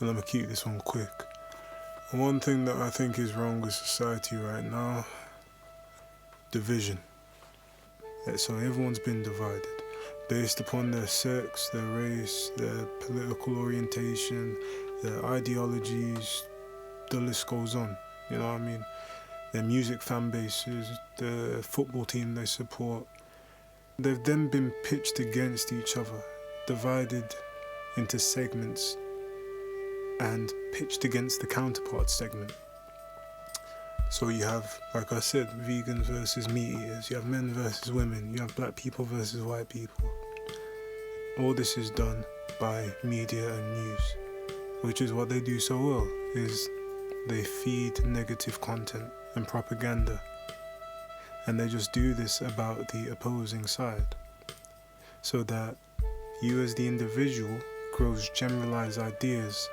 and I'm gonna keep this one quick. One thing that I think is wrong with society right now, division. So everyone's been divided based upon their sex, their race, their political orientation, their ideologies, the list goes on, you know what I mean? Their music fan bases, the football team they support. They've then been pitched against each other, divided into segments and pitched against the counterpart segment. So you have, like I said, vegans versus meat eaters, you have men versus women, you have black people versus white people. All this is done by media and news, which is what they do so well, is they feed negative content and propaganda. And they just do this about the opposing side, so that you as the individual grows generalized ideas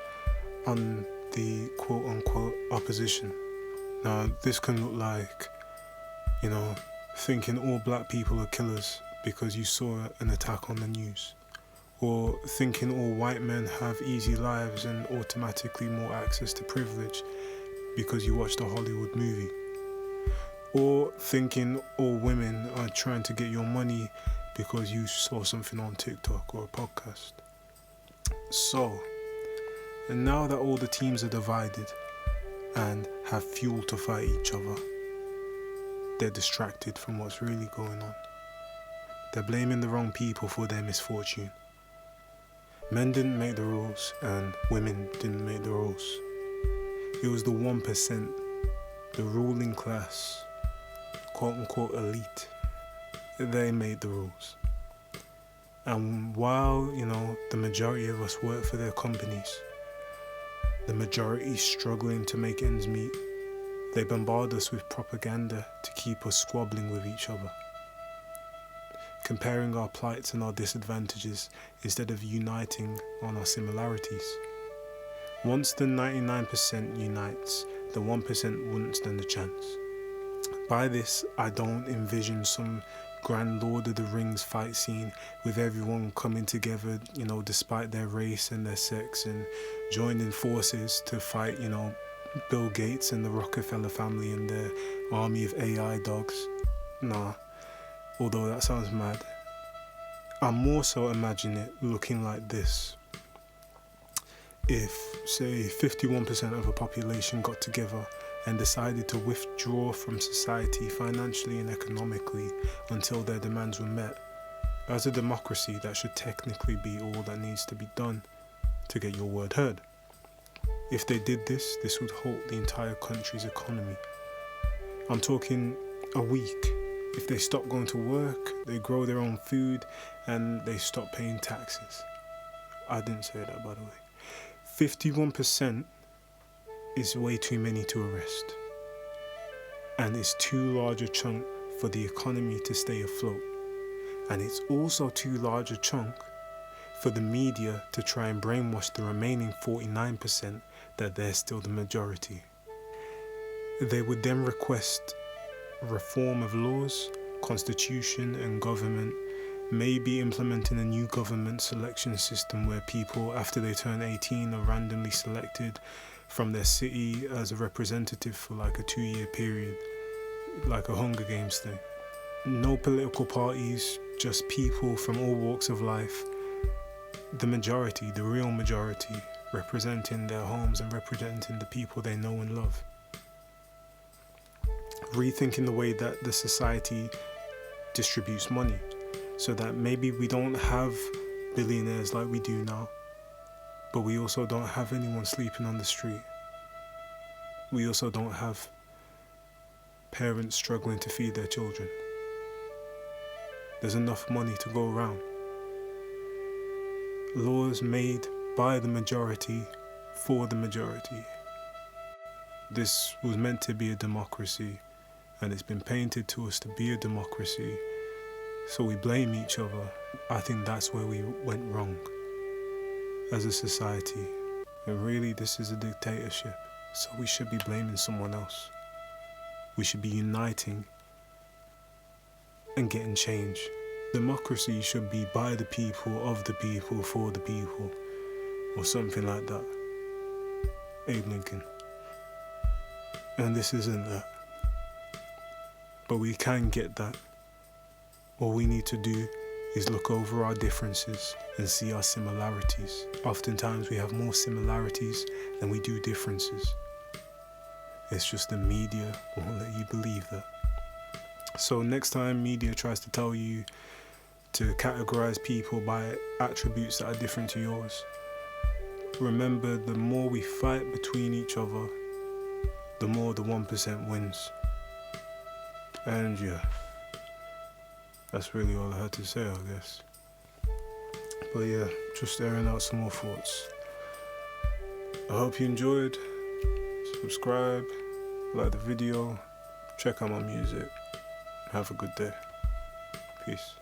on the quote-unquote opposition. Now, this can look like, thinking all black people are killers because you saw an attack on the news, or thinking all white men have easy lives and automatically more access to privilege because you watched a Hollywood movie, or thinking all women are trying to get your money because you saw something on TikTok or a podcast. So, and now that all the teams are divided and have fuel to fight each other, they're distracted from what's really going on. They're blaming the wrong people for their misfortune. Men didn't make the rules and women didn't make the rules. It was the 1%, the ruling class, quote-unquote elite. They made the rules. And while, the majority of us work for their companies, the majority struggling to make ends meet, they bombard us with propaganda to keep us squabbling with each other, comparing our plights and our disadvantages instead of uniting on our similarities. Once the 99% unites, the 1% wouldn't stand a chance. By this, I don't envision some grand Lord of the Rings fight scene with everyone coming together, despite their race and their sex, and joining forces to fight, Bill Gates and the Rockefeller family and their army of AI dogs. Nah, although that sounds mad. I more so imagine it looking like this. If, say, 51% of a population got together and decided to withdraw from society financially and economically until their demands were met, as a democracy, that should technically be all that needs to be done to get your word heard. If they did this, this would halt the entire country's economy. I'm talking a week. If they stop going to work, they grow their own food, and they stop paying taxes. I didn't say that, by the way. 51% is way too many to arrest. And it's too large a chunk for the economy to stay afloat. And it's also too large a chunk for the media to try and brainwash the remaining 49% that they're still the majority. They would then request reform of laws, constitution and government, maybe implementing a new government selection system where people, after they turn 18, are randomly selected from their city as a representative for like a 2-year period, like a Hunger Games thing. No political parties, just people from all walks of life, the majority, the real majority, representing their homes and representing the people they know and love. Rethinking the way that the society distributes money, so that maybe we don't have billionaires like we do now, but we also don't have anyone sleeping on the street. We also don't have parents struggling to feed their children. There's enough money to go around. Laws made by the majority for the majority. This was meant to be a democracy, and it's been painted to us to be a democracy, so we blame each other. I think that's where we went wrong as a society. And really, this is a dictatorship, so we should be blaming someone else. We should be uniting and getting change. Democracy should be by the people, of the people, for the people, or something like that. Abe Lincoln. And this isn't that. But we can get that. All we need to do is look over our differences and see our similarities. Oftentimes we have more similarities than we do differences. It's just the media won't let you believe that. So next time media tries to tell you to categorize people by attributes that are different to yours, remember, the more we fight between each other, the more the 1% wins. And yeah, that's really all I had to say, I guess. But yeah, just airing out some more thoughts. I hope you enjoyed. Subscribe, like the video, check out my music. Have a good day. Peace.